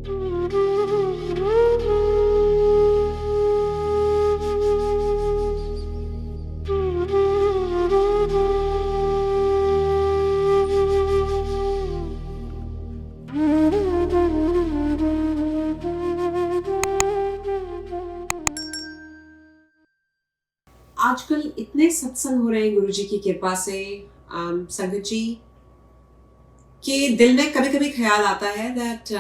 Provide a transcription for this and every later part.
आजकल इतने सत्संग हो रहे हैं गुरुजी की कृपा से, संगत जी, के दिल में कभी कभी ख्याल आता है दैट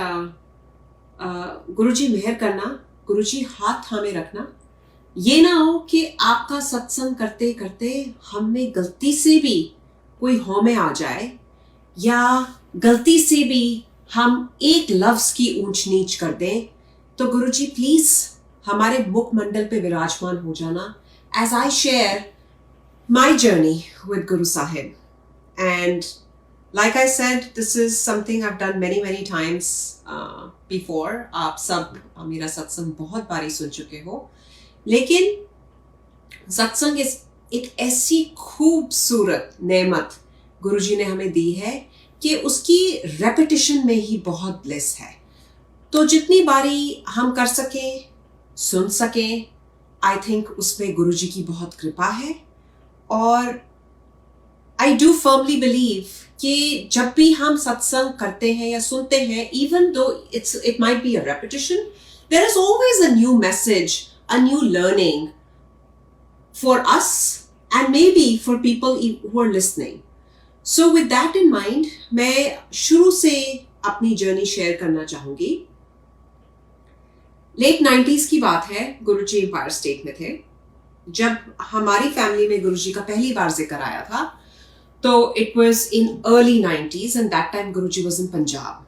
गुरुजी मेहर करना, गुरुजी हाथ थामे रखना, ये ना हो कि आपका सत्संग करते करते हम में गलती से भी कोई हौ में आ जाए, या गलती से भी हम एक लफ्ज की ऊंच नीच कर दें, तो गुरुजी प्लीज हमारे मुखमंडल पे विराजमान हो जाना as I share my journey with Guru Sahib. And like I said, this is something I've done many times before. आप सब मेरा सत्संग बहुत बारी सुन चुके हो, लेकिन सत्संग एक ऐसी खूबसूरत नेमत गुरुजी ने हमें दी है कि उसकी रेपिटेशन में ही बहुत ब्लेस है। तो जितनी बारी हम कर सकें, सुन सकें, आई थिंक उसमें गुरुजी की बहुत कृपा है। और आई डू फर्मली बिलीव कि जब भी हम सत्संग करते हैं या सुनते हैं, even though it might be a repetition, there is always a new message, a new learning for us and may be for people who are listening. So with that in mind, मैं शुरू से अपनी journey share करना चाहूंगी। Late 90s की बात है, गुरुजी empire State में थे जब हमारी फैमिली में गुरुजी का पहली बार जिक्र आया था। तो it was in early 90s and that time Guruji was in Punjab.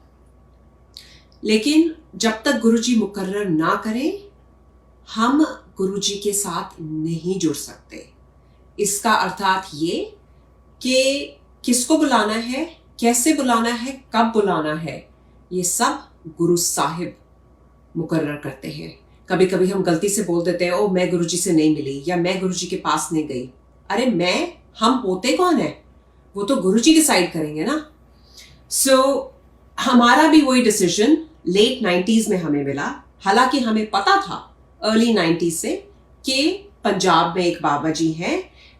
लेकिन जब तक गुरुजी मुकर्रर ना करें, हम गुरुजी के साथ नहीं जुड़ सकते। इसका अर्थात ये कि किसको बुलाना है, कैसे बुलाना है, कब बुलाना है, ये सब गुरु साहिब मुकर्रर करते हैं। कभी कभी हम गलती से बोल देते हैं, ओ मैं गुरुजी से नहीं मिली, या मैं गुरुजी के पास नहीं गई। अरे हम होते कौन है? वो तो गुरुजी डिसाइड करेंगे ना। सो हमारा भी वही डिसीजन लेट 90s में हमें मिला। हालांकि हमें पता था अर्ली 90s से कि पंजाब में एक बाबा जी हैं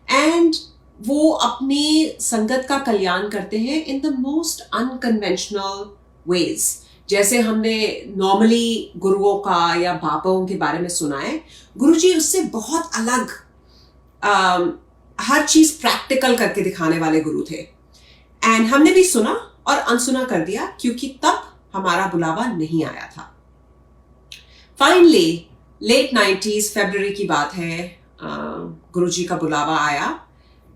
एंड वो अपनी संगत का कल्याण करते हैं in the most unconventional ways. जैसे हमने नॉर्मली गुरुओं का या बाबाओं के बारे में सुना है, गुरुजी उससे बहुत अलग, हर चीज प्रैक्टिकल करके दिखाने वाले गुरु थे। एंड हमने भी सुना और अनसुना कर दिया, क्योंकि तब हमारा बुलावा नहीं आया था। फाइनली लेट 90s फरवरी की बात है, गुरुजी का बुलावा आया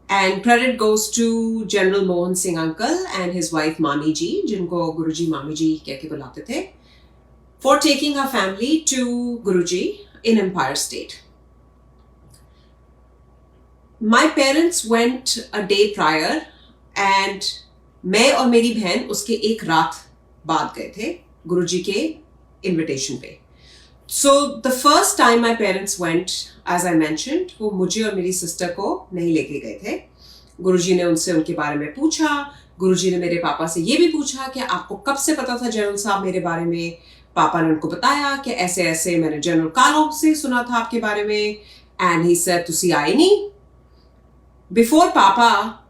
and credit goes to General Mohan Singh uncle and his wife Mami ji, जिनको गुरुजी मामी जी कह के बुलाते थे, for taking our family to Guruji in Empire State. My parents went a day prior and मैं और मेरी बहन उसके एक रात बाद गए थे गुरुजी के इनविटेशन पे। So the first time my parents went, as I mentioned, वो मुझे और मेरी सिस्टर को नहीं लेके गए थे। गुरुजी ने उनसे उनके बारे में पूछा। गुरुजी ने मेरे पापा से ये भी पूछा कि आपको कब से पता था जनरल साहब मेरे बारे में। पापा ने उनको बताया कि ऐसे ऐसे मैंने जनरल कालो से सुना था आपके बारे में। एंड ही सेड तुसी आए नहीं। Before Papa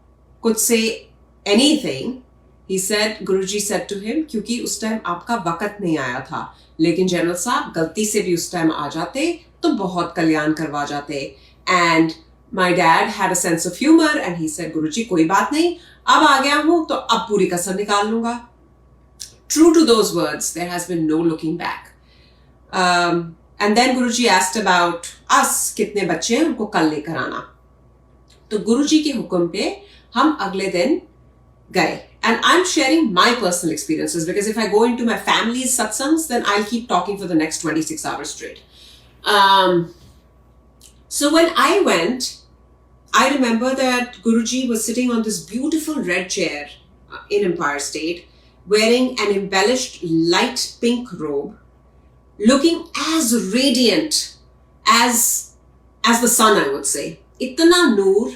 could say anything, he said, Guruji said to him, क्योंकि उस टाइम आपका वक्त नहीं आया था, लेकिन जनरल साहब गलती से भी उस टाइम आ जाते तो बहुत कल्याण करवा जाते। And my dad had a sense of humour and he said, Guruji कोई बात नहीं, अब आ गया हूं तो अब पूरी कसर निकाल लूंगा। True to those words, there has been no looking back. And then Guruji asked about us, कितने बच्चे हैं उनको कल लेकर आना। तो गुरुजी के हुक्म पे हम अगले दिन गए। And I'm sharing my personal experiences because if I go into my family's satsangs, then I'll keep talking for the next 26 hours straight. So when I went, I remember that Guruji was sitting on this beautiful red chair in Empire State, wearing an embellished light pink robe, looking as radiant as the sun, I would say. इतना नूर।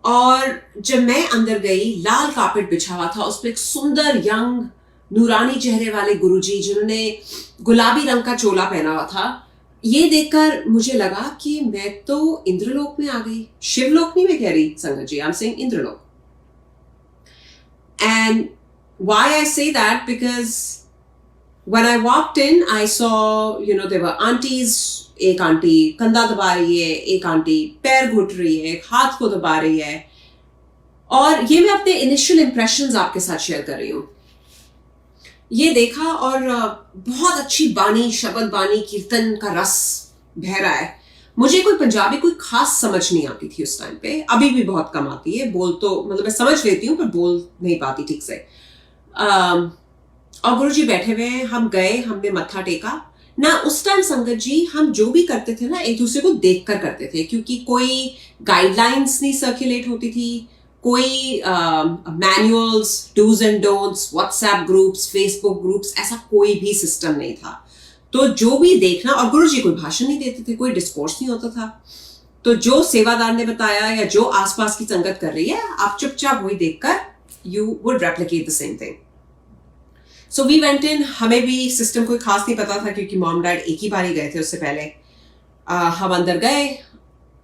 और जब मैं अंदर गई, लाल carpet बिछा हुआ था, उस पर एक सुंदर यंग नूरानी चेहरे वाले गुरुजी जिन्होंने गुलाबी रंग का चोला पहना हुआ था, ये देखकर मुझे लगा कि मैं तो इंद्रलोक में आ गई। शिवलोक नहीं मैं कह रही Sangat ji, I am saying Indralok. And why I say that, because when I walked in, I saw, there were aunties. एक आंटी कंधा दबा रही है, एक आंटी पैर घुट रही है, एक हाथ को दबा रही है। और ये मैं अपने इनिशियल इंप्रेशंस आपके साथ शेयर कर रही हूँ। ये देखा और बहुत अच्छी बानी, शब्द बानी, कीर्तन का रस बह रहा है। मुझे कोई पंजाबी कोई खास समझ नहीं आती थी उस टाइम पे, अभी भी बहुत कम आती है। बोल तो मतलब मैं समझ लेती हूँ पर बोल नहीं पाती ठीक से। और गुरुजी बैठे हुए हैं, हम गए, हमने मत्था टेका ना। उस टाइम संगत जी हम जो भी करते थे ना एक दूसरे को देखकर करते थे, क्योंकि कोई गाइडलाइंस नहीं सर्कुलेट होती थी, कोई manuals, dos and don'ts, WhatsApp groups, Facebook groups, ऐसा कोई भी सिस्टम नहीं था। तो जो भी देखना, और गुरुजी कोई भाषण नहीं देते थे, कोई डिस्कोर्स नहीं होता था। तो जो सेवादार ने बताया या जो आसपास की संगत कर रही है, आप चुपचाप वही देखकर you would replicate the same thing. So we went in. हमें भी सिस्टम कोई खास नहीं पता था, क्योंकि मॉम डैड एक ही बार ही गए थे उससे पहले। हम अंदर गए,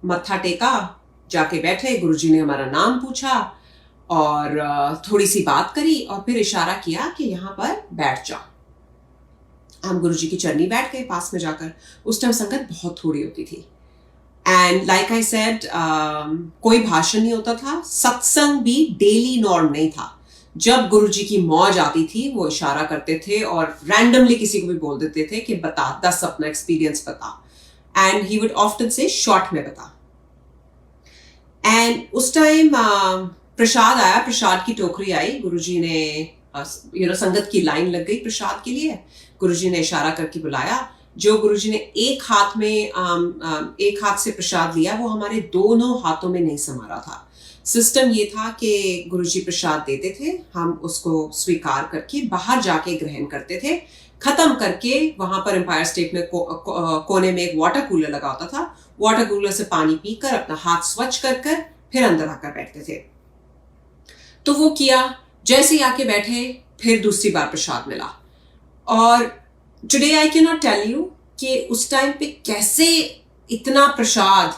मत्था टेका, जाके बैठे। गुरुजी ने हमारा नाम पूछा और थोड़ी सी बात करी और फिर इशारा किया कि यहाँ पर बैठ जाओ। हम गुरुजी की चरनी बैठ गए पास में जाकर। उस टाइम संगत बहुत थोड़ी होती थी। एंड लाइक आई सेड, कोई भाषण नहीं होता था, सत्संग भी डेली नॉर्म नहीं था। जब गुरुजी की मौज आती थी वो इशारा करते थे और रैंडमली किसी को भी बोल देते थे कि बता, 10 अपना एक्सपीरियंस बता। एंड ही वुड ऑफ्टन से शॉर्ट में बता। एंड उस टाइम प्रसाद आया, प्रसाद की टोकरी आई। गुरुजी ने संगत की लाइन लग गई प्रसाद के लिए। गुरुजी ने इशारा करके बुलाया। जो गुरुजी ने एक हाथ से प्रसाद लिया, वो हमारे दोनों हाथों में नहीं समा रहा था। सिस्टम ये था कि गुरुजी प्रसाद देते थे, हम उसको स्वीकार करके बाहर जाके ग्रहण करते थे। खत्म करके वहां पर एम्पायर स्टेट में कोने में एक वाटर कूलर लगा होता था। वाटर कूलर से पानी पीकर अपना हाथ स्वच्छ कर फिर अंदर आकर बैठते थे। तो वो किया। जैसे ही आके बैठे फिर दूसरी बार प्रसाद मिला। और today I can not tell you कि उस टाइम पे कैसे इतना प्रसाद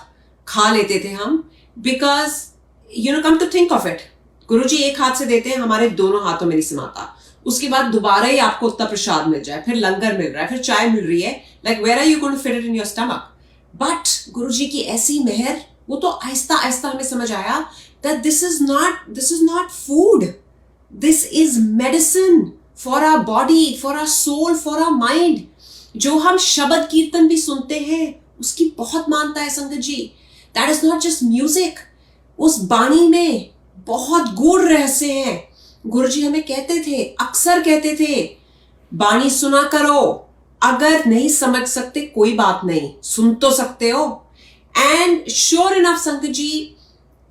खा लेते थे हम, because come to think of it, Guruji एक हाथ से देते हैं, हमारे दोनों हाथों में नहीं समाता। उसके बाद दोबारा ही आपको उतना प्रसाद मिल जाए, फिर लंगर मिल रहा है, फिर चाय मिल रही है, like where are you going to fit it in your stomach. But Guruji की ऐसी मेहर, वो तो आहिस्ता आहिस्ता हमें समझ आया that this is not food, this is medicine for our body, for our soul, for our mind। जो हम शब्द कीर्तन भी सुनते हैं उसकी बहुत मानता है संगत जी। that is not just music, उस बाणी में बहुत गूढ़ रहस्य हैं। गुरुजी हमें कहते थे, अक्सर कहते थे, बाणी सुना करो, अगर नहीं समझ सकते कोई बात नहीं, सुन तो सकते हो। एंड श्योर इनफ संगत जी,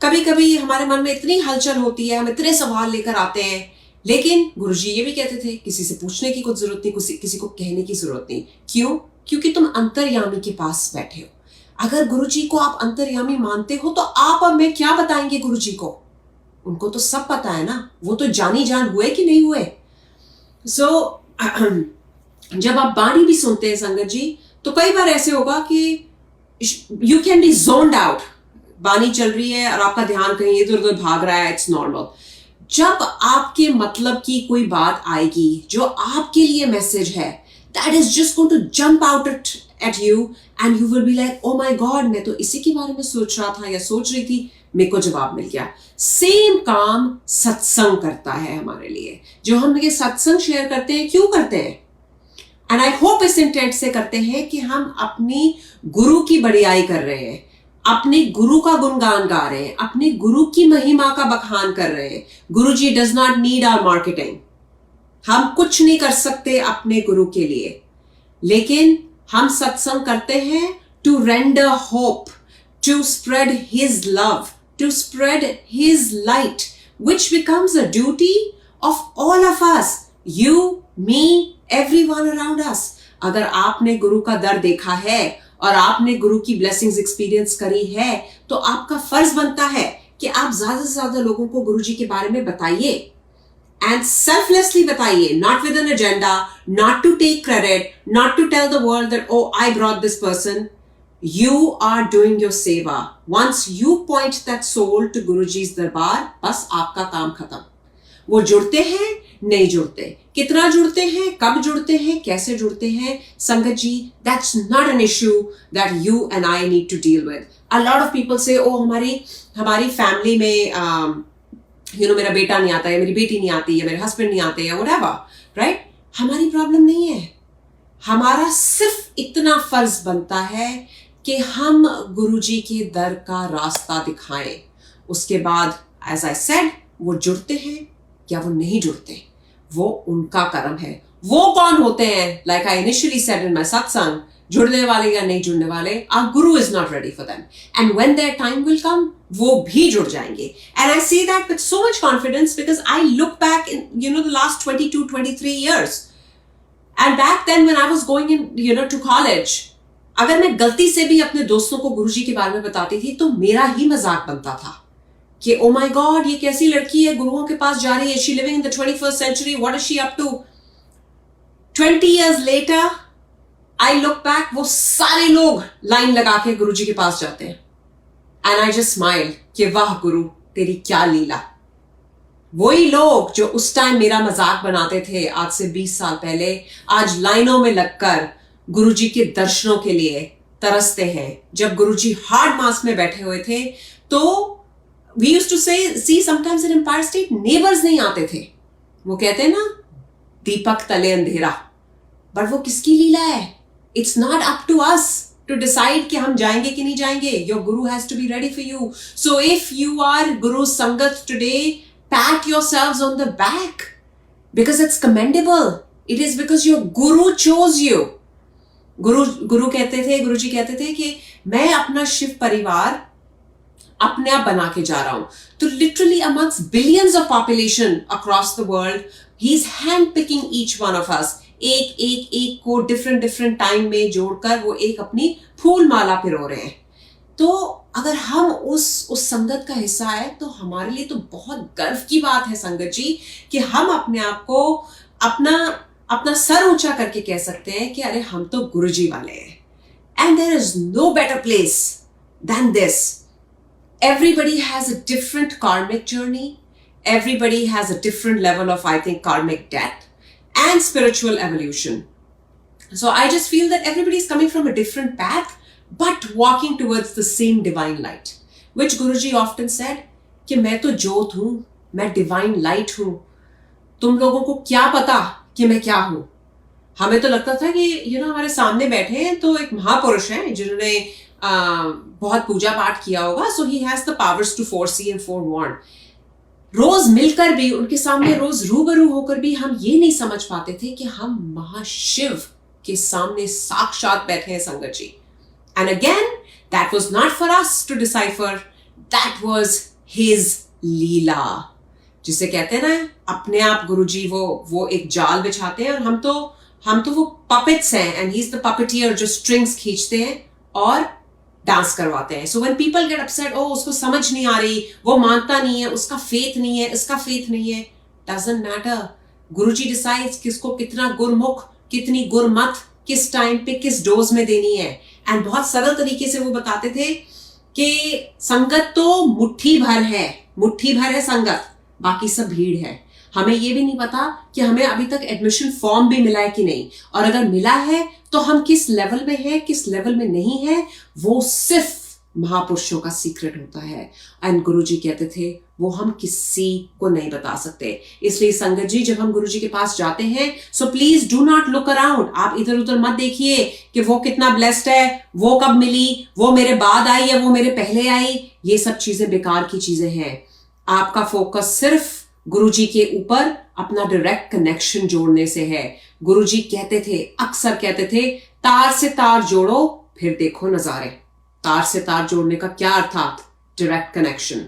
कभी कभी हमारे मन में इतनी हलचल होती है, हम इतने सवाल लेकर आते हैं, लेकिन गुरुजी ये भी कहते थे किसी से पूछने की कुछ जरूरत नहीं, किसी को कहने की जरूरत नहीं। क्यों? क्योंकि तुम अंतर्यामी के पास बैठे हो। अगर गुरुजी को आप अंतर्यामी मानते हो तो आप अब मैं क्या बताएंगे गुरुजी को? उनको तो सब पता है ना, वो तो जानी जान हुए कि नहीं हुए। सो जब आप बाणी भी सुनते हैं संगत जी, तो कई बार ऐसे होगा कि you can be zoned out. बानी चल रही है और आपका ध्यान कहीं इधर उधर भाग रहा है, इट्स नॉर्मल। जब आपके मतलब की कोई बात आएगी जो आपके लिए मैसेज है, that is just going to jump out at you and you will be like, oh my God, मैं तो इसी के बारे में सोच रहा था या सोच रही थी, मेरे को जवाब मिल गया। सेम काम सत्संग करता है हमारे लिए। जो हम ये सत्संग शेयर करते हैं, क्यों करते हैं? एंड आई होप इस इंटेंट से करते हैं कि हम अपनी गुरु की बड़ाई कर रहे हैं, अपने गुरु का गुणगान गा रहे हैं, अपने गुरु की महिमा का बखान कर रहे हैं। Guru ji does not need our marketing. हम कुछ नहीं कर सकते अपने गुरु के लिए, लेकिन हम सत्संग करते हैं to render hope, to spread his love, to spread his light, which becomes a duty of all of us, you, me, everyone around us। अगर आपने गुरु का दर देखा है और आपने गुरु की ब्लेसिंग्स एक्सपीरियंस करी है, तो आपका फर्ज बनता है कि आप ज्यादा से ज्यादा लोगों को गुरु जी के बारे में बताइए। एंड सेल्फलेसली बताइए, not with an agenda, not to take credit, not to tell the world that oh I brought this person. You are doing your seva. Once you point that soul to Guruji's दरबार, बस आपका काम खत्म. वो जुड़ते हैं, नहीं जुड़ते, कितना जुड़ते हैं, कब जुड़ते हैं, कैसे जुड़ते हैं, संगत जी, that's not an issue that you and I need to deal with. A lot of people say, oh हमारी फैमिली में मेरा बेटा नहीं आता, या मेरी बेटी नहीं आती, या मेरे हस्बैंड नहीं आते, या whatever, right? हमारी प्रॉब्लम नहीं है. हमारा सिर्फ इतना फर्ज बनता है कि हम गुरुजी के दर का रास्ता दिखाएं. उसके बाद एज आई सेड, वो जुड़ते हैं या वो नहीं जुड़ते, वो उनका कर्म है. वो कौन होते हैं? Like I initially said in my सत्संग, जुड़ने वाले या नहीं जुड़ने वाले, our Guru is not ready for them, and when their time will come, वो भी जुड़ जाएंगे. And I say that with so much confidence because I look back in the last 22-23 years. And back then when I was going in to college, अगर मैं गलती से भी अपने दोस्तों को गुरुजी के बारे में बताती थी तो मेरा ही मजाक बनता था कि ओ माय गॉड, ये कैसी लड़की है, गुरुओं के पास जा रही है, she living in the 21st century, what is she up to. 20 years later I look back, वो सारे लोग लाइन लगा के गुरुजी के पास जाते हैं. एंड आई जस्ट स्माइल कि वाह गुरु, तेरी क्या लीला. वही लोग जो उस टाइम मेरा मजाक बनाते थे आज से 20 साल पहले, आज लाइनों में लगकर गुरुजी के दर्शनों के लिए तरसते हैं. जब गुरुजी हार्ड मास में बैठे हुए थे तो we used to say see sometimes in Empire State neighbours नहीं आते थे. वो कहते हैं ना, दीपक तले अंधेरा. बट वो किसकी लीला है? It's not up to us to decide कि हम जाएंगे कि नहीं जाएंगे. Your guru has to be ready for you. So if you are guru sangat today, pat yourselves on the back because it's commendable. It is because your guru chose you. गुरुजी कहते थे कि मैं अपना शिव परिवार अपने आप बना के जा रहा हूं. तो literally amongst billions of population across the world, he's handpicking each one of us. एक को different टाइम में जोड़कर वो एक अपनी फूल माला पिरो रहे हैं. तो अगर हम उस संगत का हिस्सा है तो हमारे लिए तो बहुत गर्व की बात है संगत जी कि हम अपने आप को अपना सर ऊंचा करके कह सकते हैं कि अरे हम तो गुरुजी वाले हैं. And there is no better place than this. Everybody has a different karmic journey, everybody has a different level of I think karmic death and spiritual evolution. So I just feel that everybody is coming from a different path but walking towards the same divine light, which Guruji often said कि मैं तो ज्योत हूं, मैं divine light हूं, तुम लोगों को क्या पता कि मैं क्या हूं. हमें तो लगता था कि हमारे सामने बैठे हैं तो एक महापुरुष हैं जिन्होंने बहुत पूजा पाठ किया होगा, so he has the powers to foresee and forewarn. रोज मिलकर भी, उनके सामने रोज रूबरू होकर भी हम ये नहीं समझ पाते थे कि हम महाशिव के सामने साक्षात बैठे हैं संगत जी. And again, that was not for us to decipher. That was his लीला. जिसे कहते हैं ना, अपने आप गुरुजी वो एक जाल बिछाते हैं और हम तो वो puppets हैं, and he's the puppeteer जो strings खींचते हैं और डांस करवाते हैं. So when people get upset, oh उसको समझ नहीं आ रही, वो मानता नहीं है, उसका faith नहीं है, इसका faith नहीं है, doesn't matter. गुरुजी decides किसको कितना गुरमुख, कितनी गुरमत, किस टाइम पे किस डोज में देनी है. एंड बहुत सरल तरीके से वो बताते थे कि संगत तो मुट्ठी भर है संगत, बाकी सब भीड़ है. हमें ये भी नहीं पता कि हमें अभी तक एडमिशन फॉर्म भी मिला है कि नहीं, और अगर मिला है तो हम किस लेवल में हैं, किस लेवल में नहीं है, वो सिर्फ महापुरुषों का सीक्रेट होता है. एंड गुरुजी कहते थे वो हम किसी को नहीं बता सकते. इसलिए संगत जी, जब हम गुरुजी के पास जाते हैं, so please do not look around. आप इधर उधर मत देखिए कि वो कितना ब्लेस्ड है, वो कब मिली, वो मेरे बाद आई या वो मेरे पहले आई. ये सब चीजें बेकार की चीजें हैं. आपका फोकस सिर्फ गुरुजी के ऊपर अपना डायरेक्ट कनेक्शन जोड़ने से है. गुरुजी कहते थे, अक्सर कहते थे, तार से तार जोड़ो फिर देखो नजारे. तार से तार जोड़ने का क्या अर्थात? Direct connection.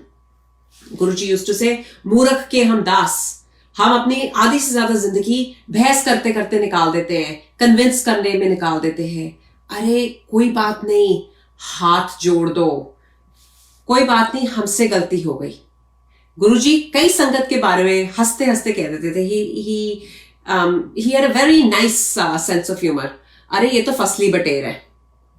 Guruji used to say, मूर्ख के हम दास. हम अपनी आधी से ज्यादा जिंदगी बहस करते करते निकाल देते हैं, कन्विंस करने में निकाल देते हैं. अरे कोई बात नहीं, हाथ जोड़ दो. कोई बात नहीं, हमसे गलती हो गई. गुरुजी कई संगत के बारे में हंसते हंसते कह देते थे, he had a very nice sense of humour. अरे ये तो फसली बटेर है।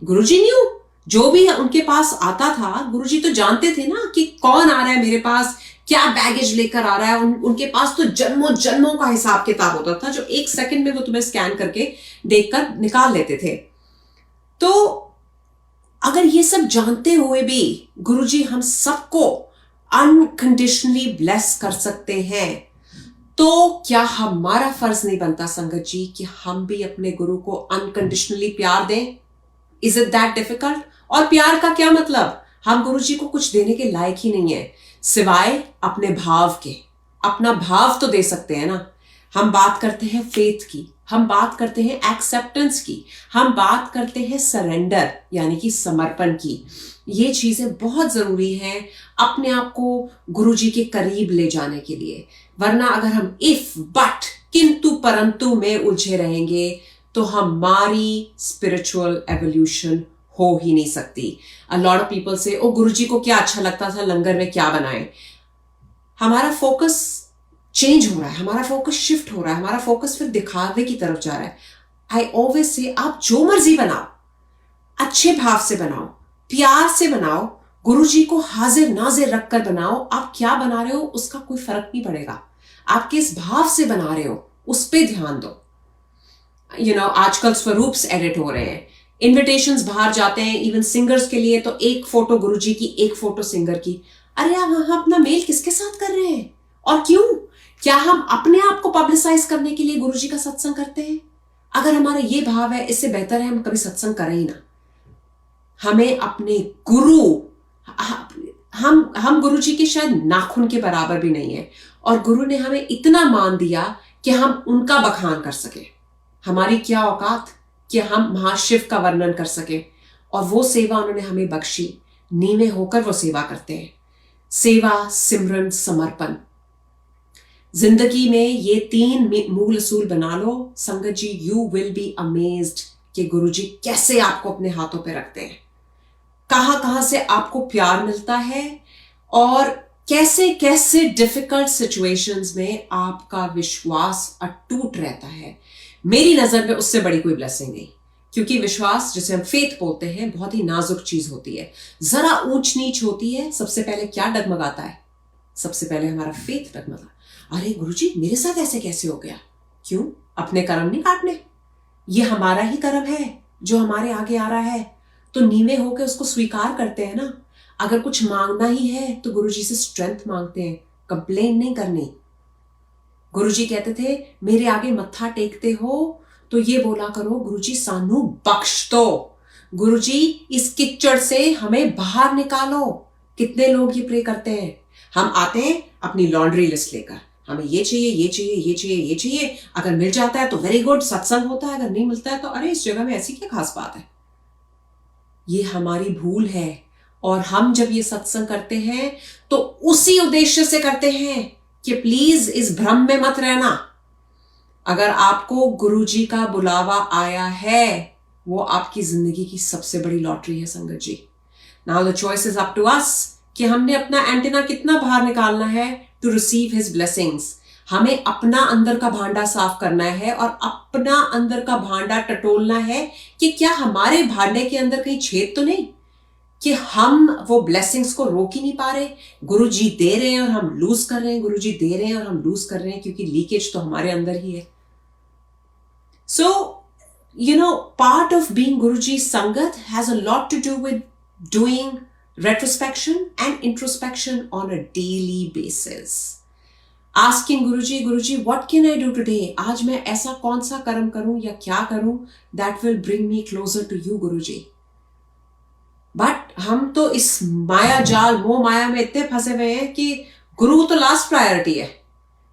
गुरुजी न्यू, जो भी उनके पास आता था गुरुजी तो जानते थे ना कि कौन आ रहा है मेरे पास, क्या बैगेज लेकर आ रहा है। उनके पास तो जन्मों जन्मों का हिसाब किताब होता था, जो एक सेकंड में वो तुम्हें स्कैन करके देखकर निकाल लेते थे। तो अगर ये सब जानते हुए भी गुरुजी हम सबको अनकंडीशनली ब्लेस कर सकते हैं, तो क्या हमारा फर्ज नहीं बनता संगत जी कि हम भी अपने गुरु को अनकंडीशनली प्यार दें? Is it that difficult? और प्यार का क्या मतलब? हम गुरु जी को कुछ देने के लायक ही नहीं है सिवाय अपने भाव के। अपना भाव तो दे सकते हैं ना। हम बात करते हैं फेथ की, हम बात करते हैं एक्सेप्टेंस की, हम बात करते हैं सरेंडर यानी कि समर्पण की। ये चीजें बहुत जरूरी हैं अपने आप को गुरु जी के करीब ले जाने के लिए। वरना अगर हम इफ बट किंतु परंतु में उलझे रहेंगे तो हमारी स्पिरिचुअल एवोल्यूशन हो ही नहीं सकती। अ लॉट ऑफ पीपल से ओ गुरुजी को क्या अच्छा लगता था लंगर में क्या बनाए। हमारा फोकस चेंज हो रहा है, हमारा फोकस शिफ्ट हो रहा है, हमारा फोकस फिर दिखावे की तरफ जा रहा है। आई ऑलवेज से आप जो मर्जी बनाओ, अच्छे भाव से बनाओ, प्यार से बनाओ, गुरुजी को हाजिर नाजिर रखकर बनाओ। आप क्या बना रहे हो उसका कोई फर्क नहीं पड़ेगा, आप किस भाव से बना रहे हो उस पर ध्यान दो। आजकल स्वरूप्स एडिट हो रहे हैं, इनविटेशंस बाहर जाते हैं, इवन सिंगर्स के लिए तो एक फोटो गुरुजी की, एक फोटो सिंगर की। अरे आप वहां अपना मेल किसके साथ कर रहे हैं और क्यों? क्या हम अपने आप को पब्लिसाइज करने के लिए गुरुजी का सत्संग करते हैं? अगर हमारा ये भाव है, इससे बेहतर है हम कभी सत्संग करें ही ना। हमें अपने गुरु, हम गुरुजी के शायद नाखून के बराबर भी नहीं है, और गुरु ने हमें इतना मान दिया कि हम उनका बखान कर सके। हमारी क्या औकात कि हम महाशिव का वर्णन कर सके, और वो सेवा उन्होंने हमें बख्शी। नीवे होकर वो सेवा करते हैं। सेवा, सिमरन, समर्पण। जिंदगी में ये 3 मूल असूल बना लो संगत जी, यू विल बी अमेज्ड कि गुरुजी कैसे आपको अपने हाथों पे रखते हैं, कहां कहां से आपको प्यार मिलता है, और कैसे कैसे डिफिकल्ट सिचुएशंस में आपका विश्वास अटूट रहता है। मेरी नजर में उससे बड़ी कोई ब्लेसिंग नहीं, क्योंकि विश्वास, जिसे हम फेथ बोलते हैं, बहुत ही नाजुक चीज होती है, जरा ऊंच नीच होती है। सबसे पहले क्या डगमगाता है? सबसे पहले हमारा फेथ डगमगा। अरे गुरुजी मेरे साथ ऐसे कैसे हो गया? क्यों? अपने कर्म नहीं काटने, ये हमारा ही कर्म है जो हमारे आगे आ रहा है, तो नीवे होकर उसको स्वीकार करते हैं ना। अगर कुछ मांगना ही है तो गुरुजी से स्ट्रेंथ मांगते हैं, कंप्लेन नहीं करनी। गुरुजी कहते थे मेरे आगे मत्था टेकते हो तो ये बोला करो, गुरुजी सानू बख्श दो, गुरुजी इस किच्चड़ से हमें बाहर निकालो। कितने लोग ये प्रे करते हैं? हम आते हैं अपनी लॉन्ड्री लिस्ट लेकर, हमें ये चाहिए, ये चाहिए, ये चाहिए, ये चाहिए। अगर मिल जाता है तो वेरी गुड, सत्संग होता है। अगर नहीं मिलता है तो अरे इस जगह में ऐसी क्या खास बात है। ये हमारी भूल है, और हम जब ये सत्संग करते हैं तो उसी उद्देश्य से करते हैं कि प्लीज इस भ्रम में मत रहना। अगर आपको गुरुजी का बुलावा आया है, वो आपकी जिंदगी की सबसे बड़ी लॉटरी है Sangat ji. Now the choice is up to us कि हमने अपना एंटीना कितना बाहर निकालना है टू रिसीव हिज ब्लेसिंग्स। हमें अपना अंदर का भांडा साफ करना है, और अपना अंदर का भांडा टटोलना है कि क्या हमारे भांडे के अंदर कहीं छेद तो नहीं, कि हम वो ब्लेसिंग्स को रोक ही नहीं पा रहे। गुरुजी दे रहे हैं और हम लूज कर रहे हैं, गुरुजी दे रहे हैं और हम लूज कर रहे हैं, क्योंकि लीकेज तो हमारे अंदर ही है। सो part of being Guruji's Sangat has a lot to do with doing retrospection and introspection on a daily basis. Asking Guruji, what can I do today? आज मैं ऐसा कौन सा कर्म करूं या क्या करूं that will bring me closer to you, Guruji. But हम तो इस माया जाल, मोह माया में इतने फंसे हुए हैं कि गुरु तो लास्ट प्रायोरिटी है।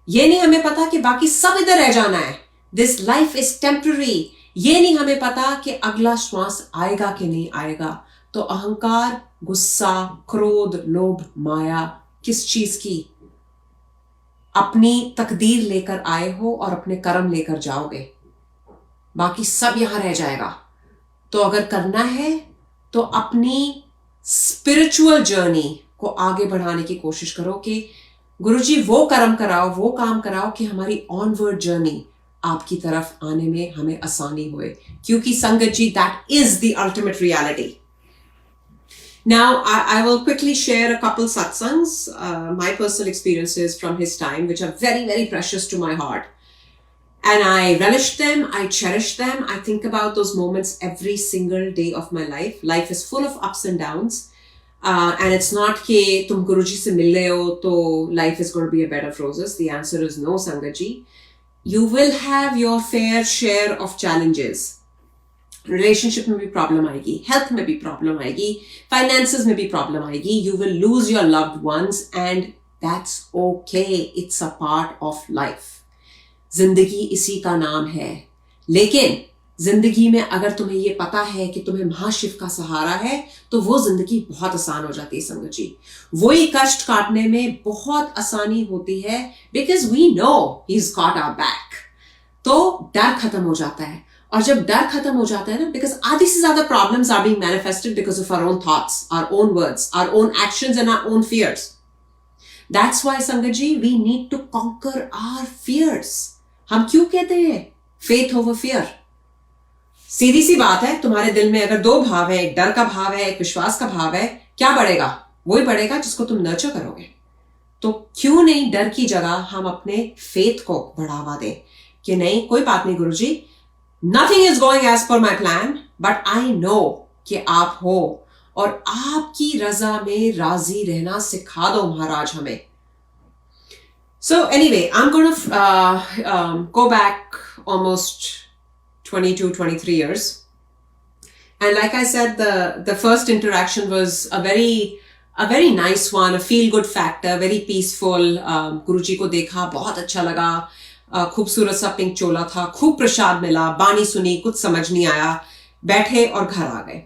ये नहीं हमें पता कि बाकी सब इधर रह जाना है। This life is temporary. ये नहीं हमें पता कि अगला श्वास आएगा कि नहीं आएगा। तो अहंकार, गुस्सा, क्रोध, लोभ, माया किस चीज की? अपनी तकदीर लेकर आए हो और अपने कर्म लेकर जाओगे, बाकी सब यहां रह जाएगा। तो अगर करना है तो अपनी स्पिरिचुअल जर्नी को आगे बढ़ाने की कोशिश करो कि गुरुजी वो कर्म कराओ, वो काम कराओ कि हमारी ऑनवर्ड जर्नी आपकी तरफ आने में हमें आसानी होए, क्योंकि Sangat ji, that is the ultimate reality. Now, I will quickly share a couple satsangs, my personal experiences from his time, which are very, very precious to my heart. And I relish them, I cherish them, I think about those moments every single day of my life. Life is full of ups and downs. And it's not कि तुम गुरुजी से मिल रहे हो तो life is going to be a bed of roses. The answer is no, Sangatji. You will have your fair share of challenges. Relationship में भी problem आएगी, health में भी प्रॉब्लम आएगी, फाइनेंसेस में भी प्रॉब्लम आएगी, you will lose your loved ones and that's okay, it's a part of life. जिंदगी इसी का नाम है. लेकिन जिंदगी में अगर तुम्हें ये पता है कि तुम्हें महाशिव का सहारा है तो वो जिंदगी बहुत आसान हो जाती है संगत जी. वही कष्ट काटने में बहुत आसानी होती है, because we know he is got our back. तो डर खत्म हो जाता है. और जब डर खत्म हो जाता है ना, बिकॉज आधी से ज्यादा problems are being manifested because of our own thoughts, our own words, our own actions and our own fears. That's why Sangat ji, we need to conquer our fears. हम क्यों कहते हैं फेथ ओवर फियर? सीधी सी बात है, तुम्हारे दिल में अगर दो भाव है, एक डर का भाव है, एक विश्वास का भाव है, क्या बढ़ेगा? वही बढ़ेगा जिसको तुम नर्चर करोगे. तो क्यों नहीं डर की जगह हम अपने फेथ को बढ़ावा दें कि नहीं, कोई बात नहीं गुरुजी, Nothing is going as per my plan, but I know कि आप हो और आपकी रजा में राजी रहना सिखा दो महाराज हमें. So anyway, I'm going to go back almost 22-23 years. And like I said, the first interaction was a very nice one, a feel good factor, very peaceful. गुरुजी को देखा, बहुत अच्छा लगा. खूबसूरत सा पिंक चोला था, खूब प्रसाद मिला, बानी सुनी, कुछ समझ नहीं आया, बैठे और घर आ गए.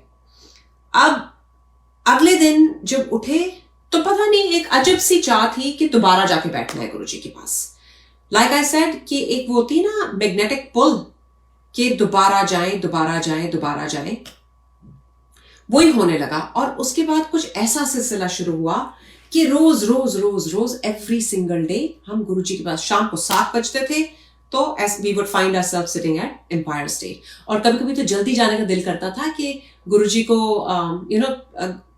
अब अगले दिन जब उठे तो पता नहीं एक अजब सी चाह थी कि दोबारा जाके बैठना है गुरुजी के पास. लाइक आई सेड कि एक वो होती ना मैग्नेटिक पुल कि दोबारा जाएं, दोबारा जाएं, दोबारा जाएं, वही होने लगा. और उसके बाद कुछ ऐसा सिलसिला शुरू हुआ कि रोज रोज रोज रोज एवरी सिंगल डे हम गुरुजी के पास, शाम को 7 बजते थे तो as we would find ourselves sitting at Empire State. और कभी कभी तो जल्दी जाने का दिल करता था कि गुरुजी को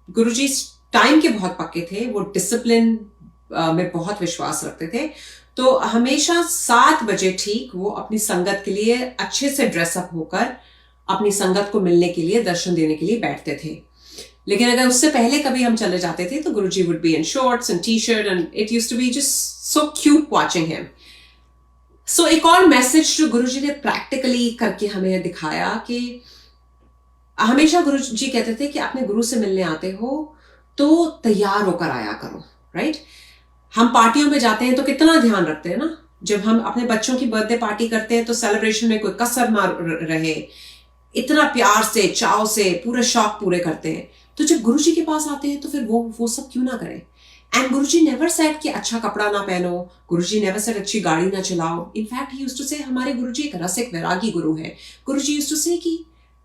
गुरुजी टाइम के बहुत पक्के थे, वो डिसिप्लिन में बहुत विश्वास रखते थे. तो हमेशा 7 बजे ठीक वो अपनी संगत के लिए अच्छे से ड्रेसअप होकर अपनी संगत को मिलने के लिए, दर्शन देने के लिए बैठते थे. लेकिन अगर उससे पहले कभी हम चले जाते थे तो Guruji would be in shorts and T shirt and it used to be just so cute watching him. So एक और मैसेज जो गुरुजी ने प्रैक्टिकली करके हमें दिखाया कि हमेशा गुरुजी कहते थे कि अपने गुरु से मिलने आते हो तो तैयार होकर आया करो. राइट? हम पार्टियों में जाते हैं तो कितना ध्यान रखते हैं ना. जब हम अपने बच्चों की बर्थडे पार्टी करते हैं तो सेलिब्रेशन में कोई कसर ना रहे, इतना प्यार से, चाव से पूरे शौक पूरे करते हैं. तो जब गुरुजी के पास आते हैं तो फिर वो सब क्यों ना करें. एंड गुरुजी नेवर सेड कि अच्छा कपड़ा ना पहनो, गुरुजी नेवर सेड अच्छी गाड़ी ना चलाओ. इनफैक्ट ही यूज्ड टू से, हमारे गुरुजी एक रसिक वैरागी गुरु है. गुरुजी यूज्ड टू से कि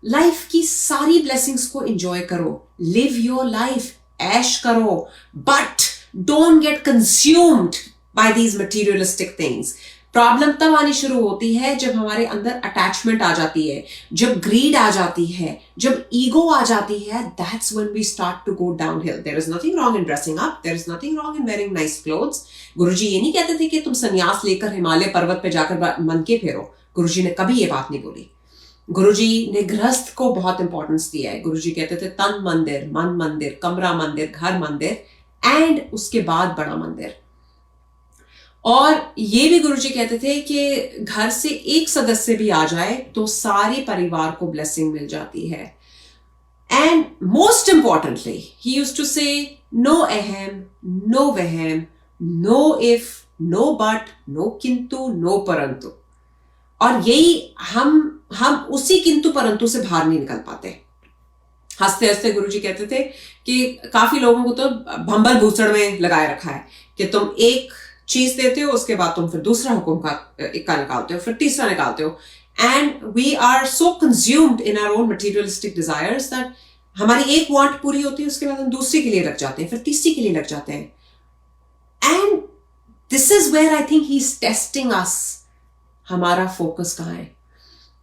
लाइफ की सारी ब्लेसिंग्स को एंजॉय करो, लिव योर लाइफ, ऐश करो, but don't get consumed by these materialistic things. Problem तब आनी शुरू होती है जब हमारे अंदर अटैचमेंट आ जाती है, जब ग्रीड आ जाती है, जब ईगो आ जाती है. That's when we start to go downhill. There is nothing wrong in dressing up, there is nothing wrong in wearing nice clothes. Guruji ये नहीं कहते थे कि तुम संन्यास लेकर हिमालय पर्वत पे जाकर मन के फेरो. गुरुजी ने कभी ये बात नहीं बोली. गुरुजी ने गृहस्थ को बहुत इंपॉर्टेंस दिया है. गुरुजी कहते थे तन मंदिर, मन मंदिर, कमरा मंदिर, घर मंदिर एंड उसके बाद बड़ा मंदिर. और ये भी गुरुजी कहते थे कि घर से एक सदस्य भी आ जाए तो सारे परिवार को ब्लेसिंग मिल जाती है. And most importantly he used to say no अहम, नो वहम, no if, no but, no किंतु, नो परंतु. और यही हम उसी किंतु परंतु से बाहर नहीं निकल पाते. हंसते हंसते गुरुजी कहते थे कि काफी लोगों को तो भंबर भूसड़ में लगाए रखा है कि तुम एक चीज देते हो, उसके बाद तुम फिर दूसरा हुक्म का निकालते हो, फिर तीसरा निकालते हो. And we are so consumed in our own materialistic desires that हमारी एक वांट पूरी होती है, उसके बाद हम दूसरी के लिए लग जाते हैं, फिर तीसरी के लिए लग जाते हैं. And this is where I think he is testing us, हमारा फोकस कहाँ है।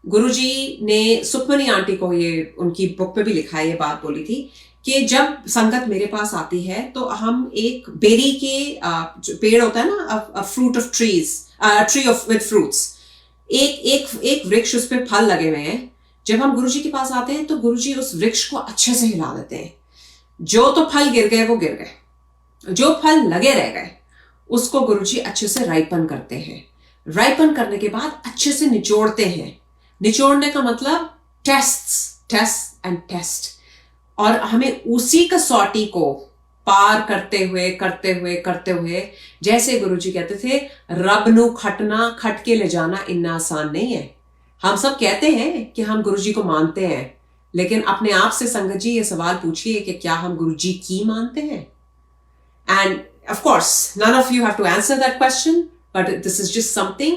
गुरुजी ने सुखमनी आंटी को, ये उनकी बुक में भी लिखा है, ये बात बोली थी कि जब संगत मेरे पास आती है तो हम एक बेरी के जो पेड़ होता है ना, fruit of trees, tree of with fruits, एक एक एक वृक्ष, उस पर फल लगे हुए हैं। जब हम गुरुजी के पास आते हैं तो गुरुजी उस वृक्ष को अच्छे से हिला देते हैं। जो तो फल गिर गए वो गिर गए, जो फल लगे रह गए उसको गुरुजी अच्छे से राइपन करते हैं। राइपन करने के बाद अच्छे से निचोड़ते हैं। निचोड़ने का मतलब टेस्ट एंड टेस्ट, और हमें उसी कसौटी को पार करते हुए, जैसे गुरुजी कहते थे, रब नू खटना, खट के ले जाना इतना आसान नहीं है। हम सब कहते हैं कि हम गुरुजी को मानते हैं, लेकिन अपने आप से संगत जी ये सवाल पूछिए कि क्या हम गुरुजी की मानते हैं? And of course none of you have to answer that question, but this is just something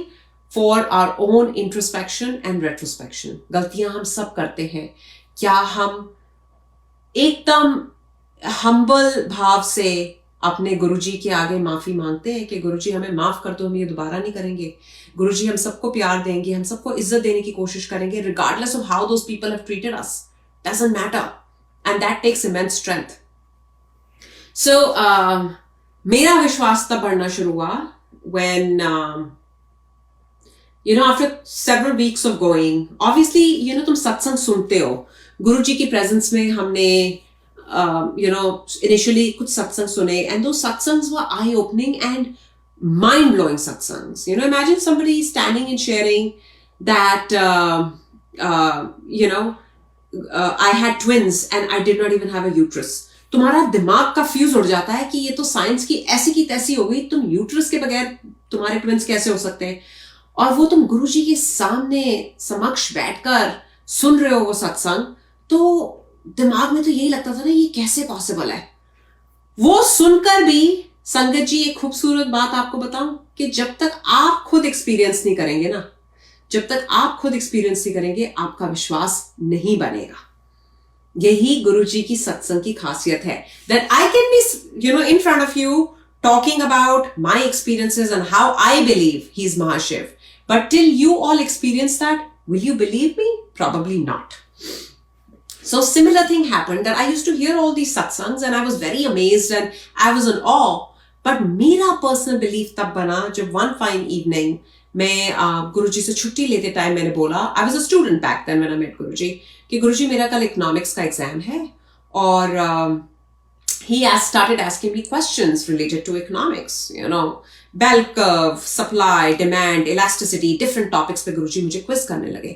for our own introspection and retrospection. गलतियां हम सब करते हैं। क्या हम एकदम हम्बल भाव से अपने गुरुजी के आगे माफी मांगते हैं कि गुरुजी हमें माफ कर दो, हम ये दोबारा नहीं करेंगे? गुरुजी हम सबको प्यार देंगे, हम सबको इज्जत देने की कोशिश करेंगे, regardless of how those people have treated us, doesn't matter, and that takes immense strength. So मेरा विश्वास तब बढ़ना शुरू हुआ when after several weeks of going, obviously तुम सत्संग सुनते हो। गुरुजी की प्रेजेंस में हमने initially कुछ सत्संग सुने, and those satsangs were eye opening and mind blowing satsangs. Imagine somebody standing and sharing that I had twins and I did not even have a uterus. तुम्हारा दिमाग का फ्यूज उड़ जाता है कि ये तो साइंस की ऐसी की तैसी हो गई, तुम यूट्रस के बगैर तुम्हारे ट्विंस कैसे हो सकते हैं? और वो तुम गुरुजी के सामने समक्ष बैठकर सुन रहे हो वो सत्संग, तो दिमाग में तो यही लगता था ना, ये कैसे पॉसिबल है? वो सुनकर भी संगत जी, एक खूबसूरत बात आपको बताऊं कि जब तक आप खुद एक्सपीरियंस नहीं करेंगे ना, आपका विश्वास नहीं बनेगा। यही गुरुजी की सत्संग की खासियत है, that I can be in front of you talking about my experiences and how I believe he's Mahashiv, but till you all experience that, will you believe me? Probably not. So similar thing happened that I used to hear all these satsangs and I was very amazed and I was in awe, but मेरा personal belief तब बना जब one fine evening मैं गुरुजी से छुट्टी लेते time मैंने बोला, I was a student back then when I met गुरुजी, कि गुरुजी मेरा कल इकोनॉमिक्स का एग्जाम है, और he started asking me questions related to economics, bell curve, supply, demand, elasticity, different topics पे गुरुजी मुझे क्विज करने लगे।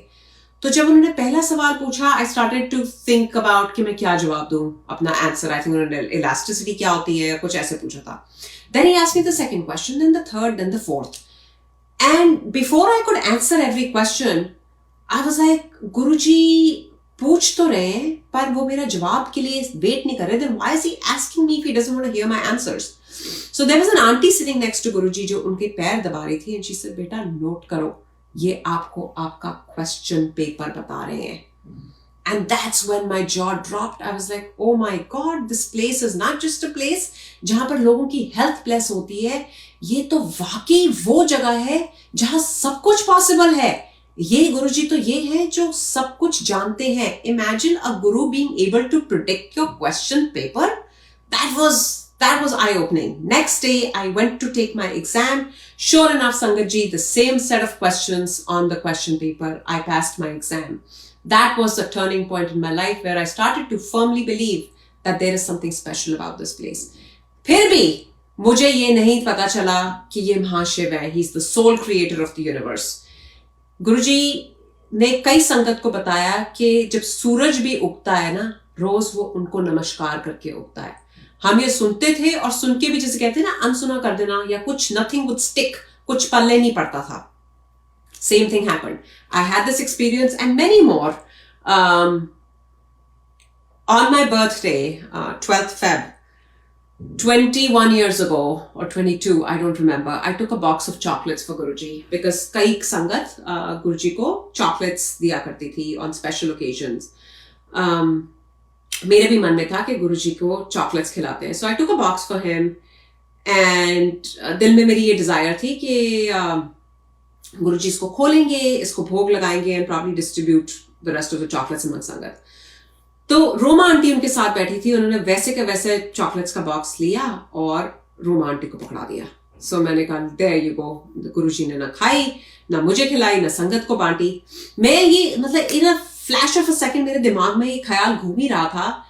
तो जब उन्होंने पहला सवाल पूछा, I started to think about कि मैं क्या जवाब दूं अपना आंसर। I think उन्होंने elasticity क्या होती है कुछ ऐसे पूछा था। Then he asked me the second question, then the third, then the fourth. And before I could answer every question, I was like, गुरुजी पूछ तो रहे हैं पर वो मेरा जवाब के लिए वेट नहीं कर रहे, then why is he asking me if he doesn't want to hear my answers? So there was an auntie sitting next to गुरुजी जो उनके पैर दबा रही थी, and she said, बेटा नोट करो, ये आपको आपका क्वेश्चन पेपर बता रहे हैं। And that's when my jaw dropped. I was like, oh my God, this place is not just a place जहां पर लोगों की हेल्थ प्लस होती है, ये तो वाकई वो जगह है जहां सब कुछ पॉसिबल है। ये गुरुजी तो ये है जो सब कुछ जानते हैं। Imagine a guru being able to predict your question paper. That was eye-opening. Next day, I went to take my exam. Sure enough, Sangat ji, the same set of questions on the question paper. I passed my exam. That was the turning point in my life where I started to firmly believe that there is something special about this place. फिर भी मुझे ये नहीं पता चला कि ये महाशिव है. He's the sole creator of the universe. गुरुजी ने कई संगत को बताया कि जब सूरज भी उगता है ना, रोज वो उनको नमस्कार करके उगता है. हम ये सुनते थे और सुन के भी जैसे कहते हैं ना अनसुना कर देना या कुछ nothing would stick, कुछ पल्ले नहीं पड़ता था. Same thing happened. I had this experience and many more. On my birthday, 12th Feb, 21 years ago or 22, I don't remember, I took a box of chocolates for Guruji because कई संगत Guruji को chocolates दिया करती थी on special occasions. मेरे भी मन में था कि गुरुजी को chocolates खिलाते हैं. So I took a box for him and दिल में मेरी ये डिजायर थी कि गुरुजी इसको खोलेंगे, इसको भोग लगाएंगे and probably distribute the rest of the chocolates among संगत। तो रोमा आंटी उनके साथ बैठी थी, उन्होंने वैसे के वैसे चॉकलेट्स का बॉक्स लिया और रोमा आंटी को पकड़ा दिया। सो मैंने कहा देयर यू गो। गुरुजी ने ना खाई, ना मुझे खिलाई, ना संगत को बांटी। मैं ये मतलब in a flash of a second मेरे दिमाग में ये ख्याल घूम ही रहा था।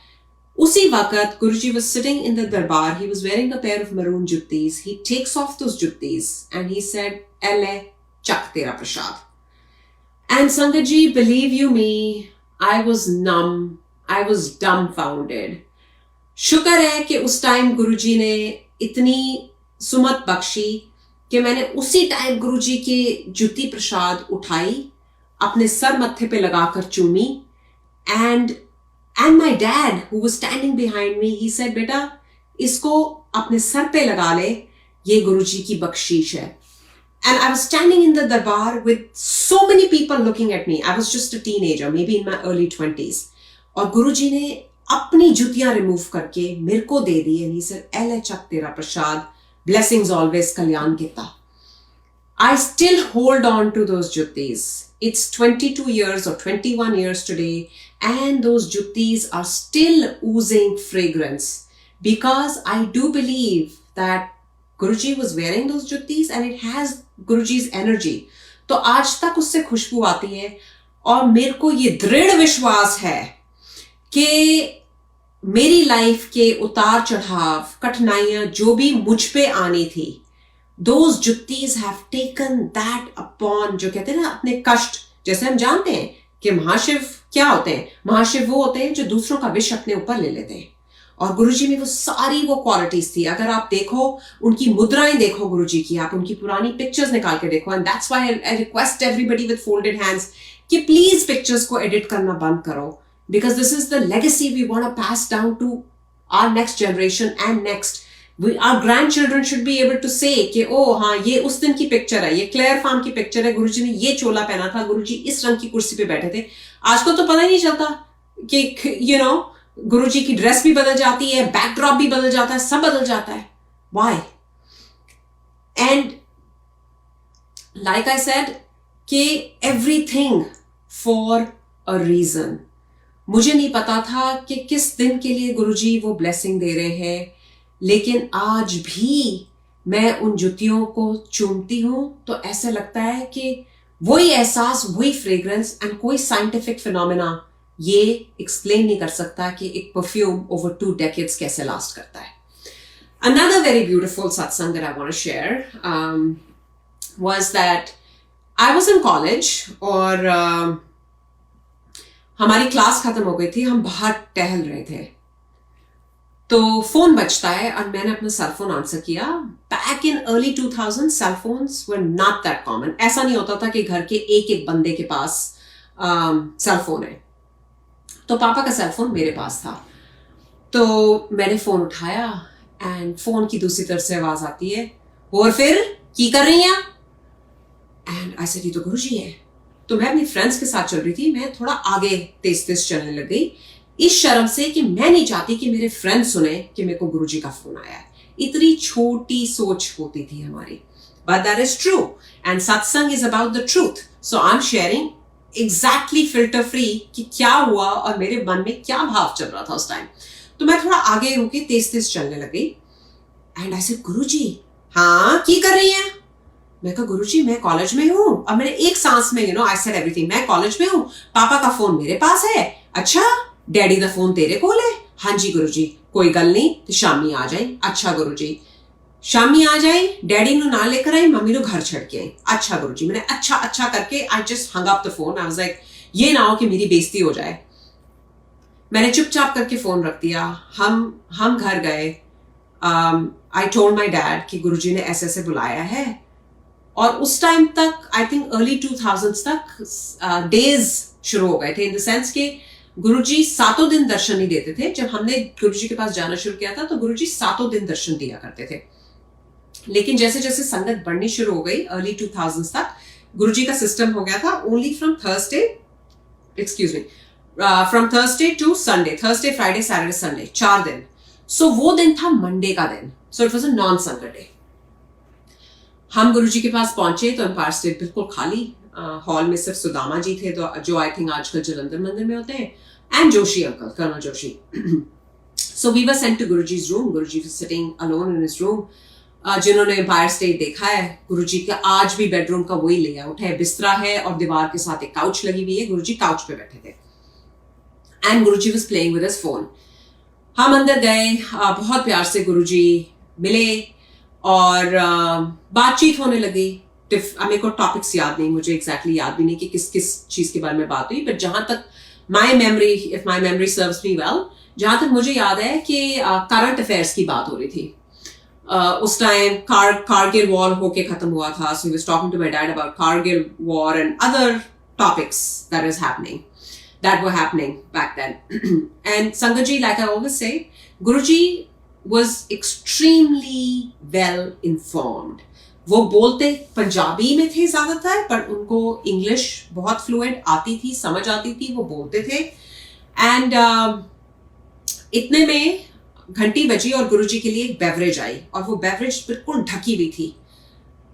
उसी वक्त गुरुजी was sitting in the darbar. He was wearing a pair of maroon juttis. He takes off those juttis and he said, "Elle, chak tera prasad." And Sangat ji, believe you me, I was numb. I was dumbfounded. शुक्र है कि उस time गुरुजी ने इतनी सुमत बख्शी कि मैंने उसी time गुरुजी के जुत्ती प्रसाद उठाई, अपने सर मत्थे पे लगाकर चूमी। And my dad, who was standing behind me, he said, बेटा इसको अपने सर पे लगा ले, ये गुरुजी की बख्शीश है। And I was standing in the darbar with so many people looking at me. I was just a teenager, maybe in my early 20s. और गुरुजी ने अपनी जुतियां रिमूव करके मेरे को दे दी and he said, "Elle chak tera prasad, blessings always, kalyan kita." I still hold on to those juttis. It's 22 years or 21 years today, and those juttis are still oozing fragrance because I do believe that Guruji was wearing those juttis and it has Guruji's energy. तो आज तक उससे खुशबू आती है और मेरे को ये दृढ़ विश्वास है कि मेरी लाइफ के उतार चढ़ाव, कठिनाइयां जो भी मुझ पे आनी थी, those juttis have taken that upon, जो कहते हैं ना अपने कष्ट, जैसे हम जानते हैं कि महाशिव क्या होते हैं, महाशिव वो होते हैं जो दूसरों का विष अपने ऊपर ले लेते हैं। और गुरुजी में वो सारी वो क्वालिटीज थी। अगर आप देखो उनकी मुद्राएं देखो गुरुजी की, आप उनकी पुरानी पिक्चर्स निकाल के देखो। And that's why I request everybody with folded hands कि प्लीज पिक्चर्स को एडिट करना बंद करो, because this is the legacy we want to pass down to our next generation and next. Our grandchildren should be able to say कि ओ हाँ ये उस दिन की पिक्चर है, ये क्लेयर फार्म की पिक्चर है, गुरुजी ने ये चोला पहना था, गुरुजी इस रंग की कुर्सी पे बैठे थे। आजकल तो पता ही नहीं चलता कि यू नो गुरुजी की ड्रेस भी बदल जाती है, बैकड्रॉप भी बदल जाता है, सब बदल जाता है। Why? And like I said कि everything for a reason. मुझे नहीं पता था कि किस दिन के लिए गुरुजी वो ब्लेसिंग दे रहे हैं, लेकिन आज भी मैं उन जुतियों को चूमती हूं तो ऐसा लगता है कि वही एहसास, वही फ्रेग्रेंस, एंड कोई साइंटिफिक फिनोमेना ये एक्सप्लेन नहीं कर सकता कि एक परफ्यूम ओवर 2 decades कैसे लास्ट करता है। Another very beautiful satsang that I want to share was that I was in college और हमारी क्लास खत्म हो गई थी, हम बाहर टहल रहे थे, तो फोन बजता है और मैंने अपना सेल फोन आंसर किया। Back in early 2000 cell phones were not that common. ऐसा नहीं होता था कि घर के एक एक बंदे के पास सेल फोन है। तो पापा का सेल फोन मेरे पास था, तो मैंने फोन उठाया एंड फोन की दूसरी तरफ से आवाज आती है, और फिर की कर रही हैं? एंड आई सेड ये तो गुरुजी है। तो मैं अपनी फ्रेंड्स के साथ चल रही थी, मैं थोड़ा आगे तेज तेज चलने लग गई, इस शर्म से कि मैं नहीं चाहती कि मेरे फ्रेंड सुने कि मेरे को गुरुजी का फोन आया है। इतनी छोटी सोच होती थी हमारी, but that is true and satsang is about the truth. So I am sharing exactly filter free कि क्या हुआ और मेरे मन में क्या भाव चल रहा था उस टाइम। तो मैं थोड़ा आगे होके तेज तेज चलने लगी एंड आई सेड गुरुजी, हाँ की कर रही है? मैं कहा गुरुजी मैं कॉलेज में हूँ। और मैंने एक सांस में आई सेड एवरीथिंग, मैं कॉलेज में हूँ, पापा का फोन मेरे पास है। अच्छा डैडी का फोन तेरे कोल है? हाँ जी गुरुजी, कोई गल नहीं, तो शामी आ जाए। अच्छा गुरुजी, शामी आ जाए, डैडी नु ना लेकर आई, मम्मी नु घर छड़ के आई। अच्छा गुरुजी। मैंने अच्छा अच्छा करके I just hung up the phone. I was like ये ना हो कि मेरी बेइज्जती हो जाए। मैंने चुपचाप करके फोन रख दिया। हम घर गए। आई टोल्ड माई डैड कि गुरुजी ने ऐसे ऐसे बुलाया है। और उस टाइम तक आई थिंक अर्ली 2000s तक डेज शुरू हो गए थे, इन द सेंस कि गुरुजी 7 दिन दर्शन नहीं देते थे। जब हमने गुरुजी के पास जाना शुरू किया था तो गुरुजी 7 दिन दर्शन दिया करते थे। लेकिन जैसे जैसे संगत बढ़नी शुरू हो गई अर्ली 2000s तक, गुरुजी का सिस्टम हो गया था only from Thursday to Sunday, Thursday Friday Saturday Sunday, 4 दिन। सो वो दिन था मंडे का दिन। So it was a non संकट डे. हम गुरुजी के पास पहुंचे तो एम्पायर स्टेट बिल्कुल खाली. हॉल में सिर्फ सुदामा जी थे, तो जो आई थिंक आजकल जलंधर मंदिर में होते हैं, and Joshi uncle, colonel Joshi. So we were sent to Guruji's room. Guruji was sitting alone in his room. जिन्होंने एम्पायर स्टेट देखा है, गुरुजी का आज भी बेडरूम का वही लेआउट है. बिस्तरा है और दीवार के साथ एक काउच लगी हुई है. गुरुजी काउच पे बैठे थे and Guruji was playing with his phone. हम अंदर गए, बहुत प्यार से गुरुजी मिले और बातचीत होने लगी. मेरे को टॉपिक्स याद नहीं, मुझे एग्जैक्टली याद भी नहीं कि किस किस चीज के बारे में बात हुई, बट जहां तक my memory serves me well, जहां तक मुझे याद है कि करंट अफेयर्स की बात हो रही थी. उस टाइम कारगिल वॉर होके खत्म हुआ था. So he was talking to my dad about Kargil war and other topics that were happening back then. And Sangatji, like I always say, Guruji was extremely well informed. वो बोलते पंजाबी में थे ज्यादातर, पर उनको इंग्लिश बहुत फ्लुएंट आती थी, समझ आती थी, वो बोलते थे. एंड इतने में घंटी बजी और गुरुजी के लिए एक बेवरेज आई, और वो बेवरेज बिल्कुल ढकी हुई थी.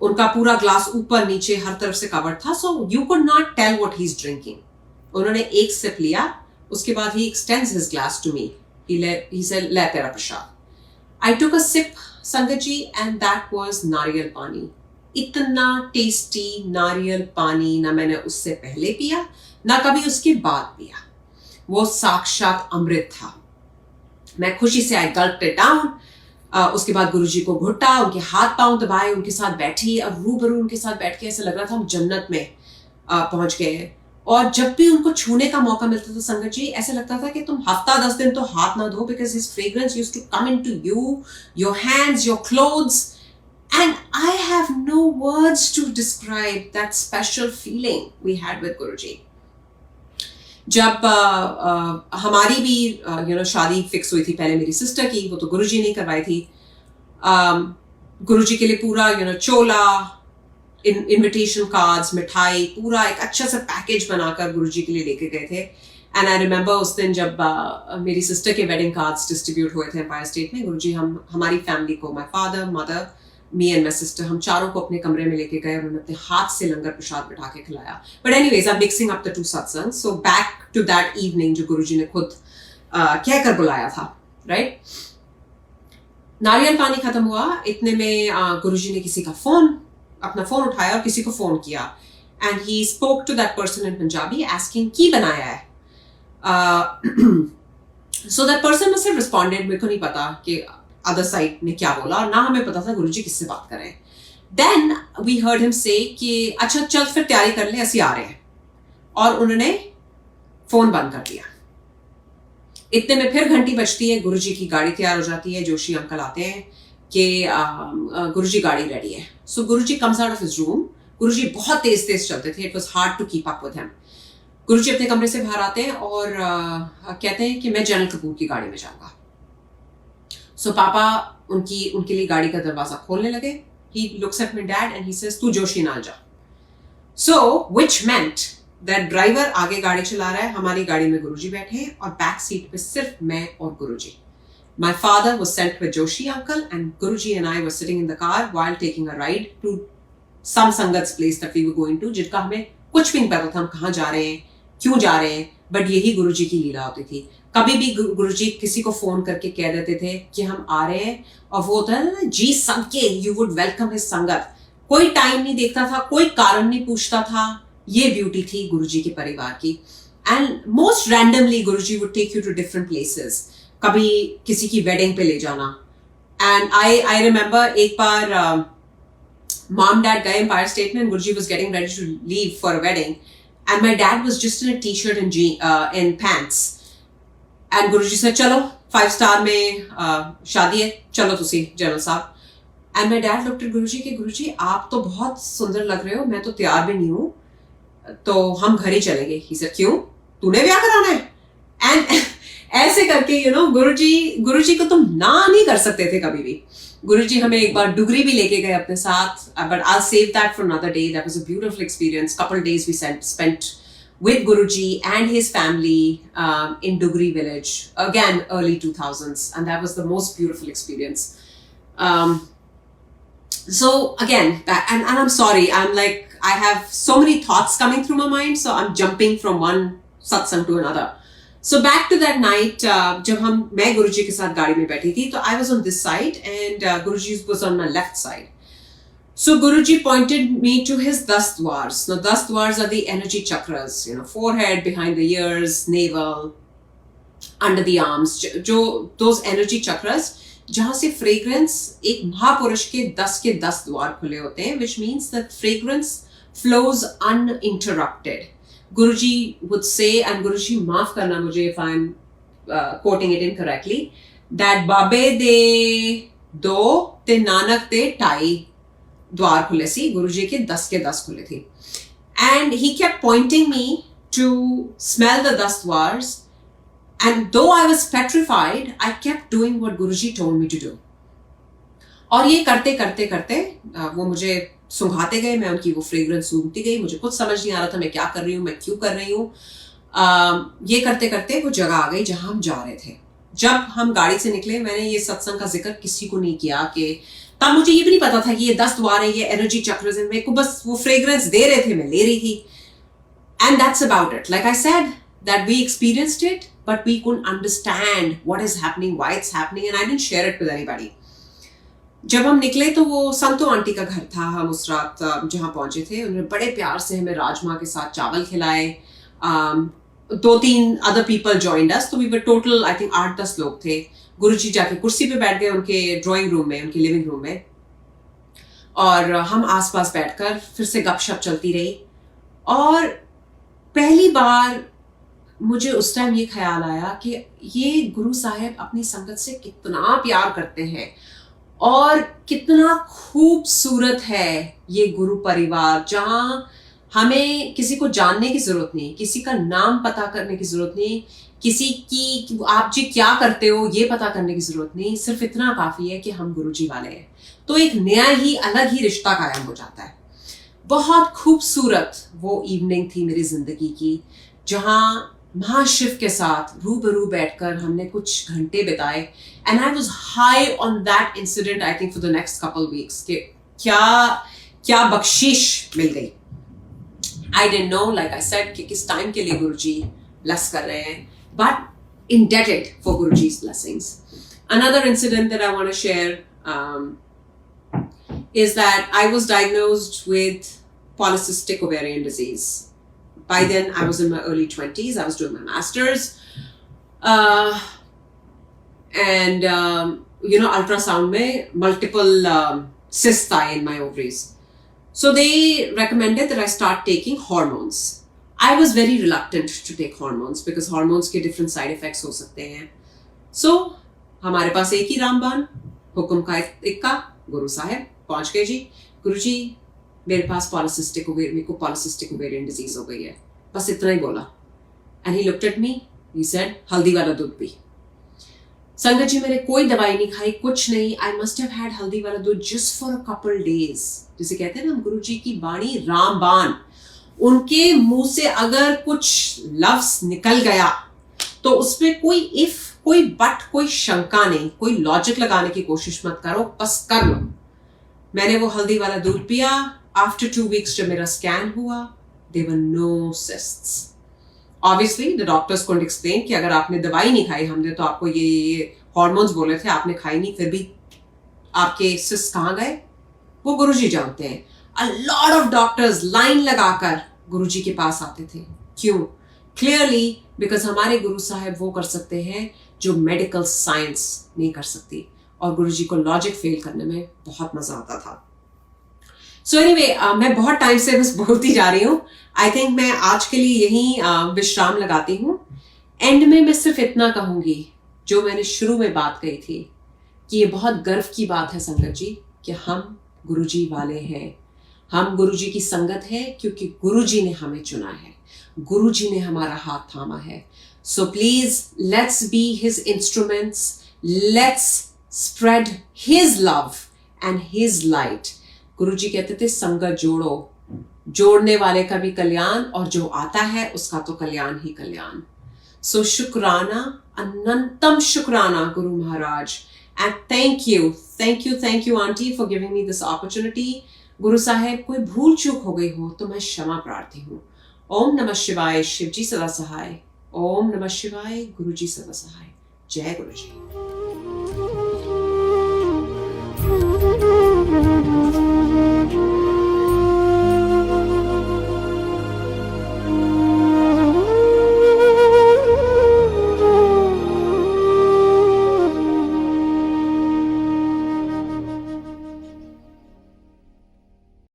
उनका पूरा ग्लास ऊपर नीचे हर तरफ से कवर्ड था, so you could not tell what he is drinking. उन्होंने एक सिप लिया, उसके बाद ही extends his glass to me. He said, ले तेरा प्रसाद. आई टुक अ सिप, संगत जी, एंड दैट वाज नारियल पानी. इतना टेस्टी नारियल पानी ना मैंने उससे पहले पिया, ना कभी उसके बाद पिया. वो साक्षात अमृत था. मैं खुशी से आई गल्प्ड इट डाउन. उसके बाद गुरुजी को घुट्टा, उनके हाथ पांव दबाए, उनके साथ बैठी और रूबरू उनके साथ बैठ के ऐसा लग रहा था हम जन्नत में पहुंच गए हैं. और जब भी उनको छूने का मौका मिलता था संगत जी, ऐसा लगता था कि तुम हफ्ता 10 दिन तो हाथ ना धो, because his fragrance used to come into you, your hands, your clothes, and I have no words to describe that special feeling we had with Guruji. जब हमारी भी शादी फिक्स हुई थी, पहले मेरी सिस्टर की, वो तो गुरुजी ने करवाई थी. गुरुजी के लिए पूरा चोला, इनविटेशन कार्ड्स, मिठाई, पूरा एक अच्छा सा पैकेज बनाकर गुरुजी के लिए लेके गए थे. एंड आई रिमेंबर उस दिन जब मेरी सिस्टर के वेडिंग कार्ड्स डिस्ट्रीब्यूट हुए थे एम्पायर स्टेट में, गुरुजी हमारी फैमिली को, my father, mother, me and my sister, हम चारों को अपने कमरे में लेके गए. उन्होंने अपने हाथ से लंगर प्रसाद बिठा के खिलाया. But anyways, I am mixing up the two satsang. So back to that evening जो गुरुजी ने खुद कहकर बुलाया था, राइट. नारियल पानी खत्म हुआ, इतने में गुरुजी ने किसी का अपना फोन उठाया और किसी को फोन किया. And he spoke to that person in Punjabi asking की बनाया है. So that person must have responded. मेरे को नहीं पता कि अदर साइड ने क्या बोला, और ना हमें पता था गुरुजी किससे बात कर रहे हैं. देन वी हर्ड हिम से कि अच्छा चल फिर तैयारी कर ले, ऐसे आ रहे हैं. और उन्होंने फोन बंद कर दिया. इतने में फिर घंटी बजती है, गुरुजी की गाड़ी तैयार हो जाती है. जोशी अंकल आते हैं कि गुरुजी गाड़ी रेडी है. So Guruji comes out of his room. Guruji बहुत तेज तेज चलते थे, it was hard to keep up with him. Guruji अपने कमरे से बाहर आते हैं और कहते हैं कि मैं जनरल कपूर की गाड़ी में जाऊंगा. सो पापा उनके लिए गाड़ी का दरवाजा खोलने लगे. He looks at my dad and he says, तू जोशी नाल जा. So which meant that driver आगे गाड़ी चला रहा है, हमारी गाड़ी में गुरुजी बैठे हैं, और बैक सीट पे सिर्फ मैं और गुरुजी. My father was sent with Joshi uncle, and Guruji and I were sitting in the car while taking a ride to some Sangat's place that we were going to, जिनका हमें कुछ भी नहीं पता था हम कहाँ जा रहे हैं, क्यों जा रहे हैं, बट यही गुरुजी की लीला होती थी. कभी भी गुरुजी किसी को फोन करके कह देते थे कि हम आ रहे हैं, और वो होता है ना, जी सबके यू वुड वेलकम हिज संगत. कोई टाइम नहीं देखता था, कोई कारण नहीं पूछता था. ये ब्यूटी थी गुरुजी के परिवार की. And most randomly Guruji would take you to different places. कभी किसी की वेडिंग पे ले जाना. एंड आई रिमेंबर एक बार मॉम डैड गए एम्पायर स्टेट में, Guruji was getting ready to leave for a wedding, and my dad was just in a T shirt and in pants. And Guruji से चलो 5 स्टार में शादी है, चलो तुसी जनरल साहब. And my dad looked at Guruji कि गुरुजी आप तो बहुत सुंदर लग रहे हो, मैं तो तैयार भी नहीं हूँ, तो हम घर ही चलेंगे. ही सेड, क्यों, तूने ब्याह कराना है? एंड ऐसे करके गुरुजी को तुम ना नहीं कर सकते थे कभी भी. गुरुजी हमें एक बार डुगरी भी लेके गए अपने साथ, but I save that for another day. That was a beautiful experience. Couple days we spent with Guruji and his family in Dugri village, again early 2000s, and that was the most beautiful experience. So again, and I'm sorry, I'm like, I have so many thoughts coming through my mind, so I'm jumping from one satsang to another. So back to that night, जब मैं गुरुजी के साथ गाड़ी में बैठी थी, तो I was on this side and Guruji was on my left side. So Guruji pointed me to his 10 dwars. Now 10 dwars are the energy chakras, forehead, behind the ears, navel, under the arms. जो those energy chakras, जहां से fragrance, एक महापुरुष के 10 द्वार खुले होते हैं, which means that fragrance flows uninterrupted. Guruji would say, and Guruji माफ करना मुझे if I'm quoting it incorrectly, that बाबे दे 2 ते नानक दे 2.5 द्वार खुले सी, गुरुजी के 10 खुले थे. And he kept pointing me to smell the 10 dwars. And though I was petrified, I kept doing what Guruji told me to do. और ये करते करते करते वो मुझे सुंघाते गए, मैं उनकी वो फ्रेग्रेंस सूंघती गई. मुझे कुछ समझ नहीं आ रहा था मैं क्या कर रही हूँ, मैं क्यों कर रही हूँ. ये करते करते वो जगह आ गई जहां हम जा रहे थे. जब हम गाड़ी से निकले, मैंने ये सत्संग का जिक्र किसी को नहीं किया कि तब मुझे ये भी नहीं पता था कि ये 10 द्वार है, ये एनर्जी चक्र है. मेरे को बस वो फ्रेग्रेंस दे रहे थे, मैं ले रही थी. And that's about it. Like I said, that we experienced it, but we couldn't understand what is happening, why it's happening, and I didn't share it with anybody. जब हम निकले तो वो संतो आंटी का घर था. हम उस रात जहाँ पहुंचे थे, उन्होंने बड़े प्यार से हमें राजमा के साथ चावल खिलाए. 2-3 other people joined us, तो we were total I think 8-10 लोग थे. गुरुजी जाके कुर्सी पे बैठ गए उनके ड्राइंग रूम में, उनके लिविंग रूम में, और हम आसपास बैठकर फिर से गपशप चलती रही. और पहली बार मुझे उस टाइम ये ख्याल आया कि ये गुरु साहब अपनी संगत से कितना प्यार करते हैं और कितना खूबसूरत है ये गुरु परिवार, जहां हमें किसी को जानने की जरूरत नहीं, किसी का नाम पता करने की जरूरत नहीं, किसी की आप जी क्या करते हो ये पता करने की जरूरत नहीं. सिर्फ इतना काफी है कि हम गुरुजी वाले हैं. तो एक नया ही अलग ही रिश्ता कायम हो जाता है. बहुत खूबसूरत वो इवनिंग थी मेरी जिंदगी की, जहां महाशिव के साथ रूबरू बैठकर हमने कुछ घंटे बिताए. And I was high on that incident I think for the next couple weeks कि क्या बख्शीश मिल गई. I didn't know, like I said, कि किस टाइम के लिए गुरुजी ब्लेस कर रहे हैं, but indebted for Guruji's blessings. Another incident that I want to share is that I was diagnosed with polycystic ovarian disease. By then, I was in my early 20s. I was doing my master's. And ultrasound mein multiple cysts aaye in my ovaries. So they recommended that I start taking hormones. I was very reluctant to take hormones because hormones के different side effects हो सकते हैं. So हमारे पास एक ही रामबाण, हुक्म का इक्का, गुरु साहब पहुंच गए जी. गुरु जी मेरे पास मेरे को पॉलिसिस्टिक ओवेरियन डिजीज हो गई है, बस इतना ही बोला. And he looked at me, he said हल्दी वाला दूध पी. संगत जी मैंने कोई दवाई नहीं खाई, कुछ नहीं. आई मस्ट हैव हैड हल्दी वाला दूध just for a couple days. जिसे कहते हैं ना, गुरु जी की वाणी रामबाण, उनके मुंह से अगर कुछ लफ्ज निकल गया तो उसमें कोई इफ, कोई बट, कोई शंका नहीं, कोई लॉजिक लगाने की कोशिश मत करो, बस कर लो. मैंने वो हल्दी वाला दूध पिया. आफ्टर 2 weeks जब मेरा स्कैन हुआ, there were no cysts. Obviously the doctors couldn't explain कि अगर आपने दवाई नहीं खाई, हमने तो आपको ये हॉर्मोन्स बोले थे, आपने खाई नहीं, फिर भी आपके cysts कहाँ गए, वो गुरुजी जानते हैं. A lot of doctors line लगाकर गुरुजी के पास आते थे. क्यों? Clearly because हमारे गुरु साहब वो कर सकते हैं जो मेडिकल साइंस नहीं कर सकती, और गुरुजी को लॉजिक फेल करने में बहुत मजा आता था. सो एनीवे, मैं बहुत टाइम से बस बोलती जा रही हूँ. आई थिंक मैं आज के लिए यहीं विश्राम लगाती हूँ. एंड में मैं सिर्फ इतना कहूंगी जो मैंने शुरू में बात कही थी कि ये बहुत गर्व की बात है संगत जी कि हम गुरुजी वाले हैं. हम गुरुजी की संगत है क्योंकि गुरुजी ने हमें चुना है, गुरुजी ने हमारा हाथ थामा है. So please let's be his instruments, let's spread his love and his light. Guruji कहते थे संगत जोड़ो, जोड़ने वाले का भी कल्याण, और जो आता है उसका तो कल्याण ही कल्याण. सो शुक्राना, अनंतम शुक्राना Guru Maharaj, And thank you aunty for giving me this opportunity. गुरु साहेब कोई भूल चूक हो गई हो तो मैं क्षमा प्रार्थी हूँ. ओम नमः शिवाय, शिवजी सदा सहाय. ओम नमः शिवाय, गुरुजी सदा सहाय. जय गुरुजी.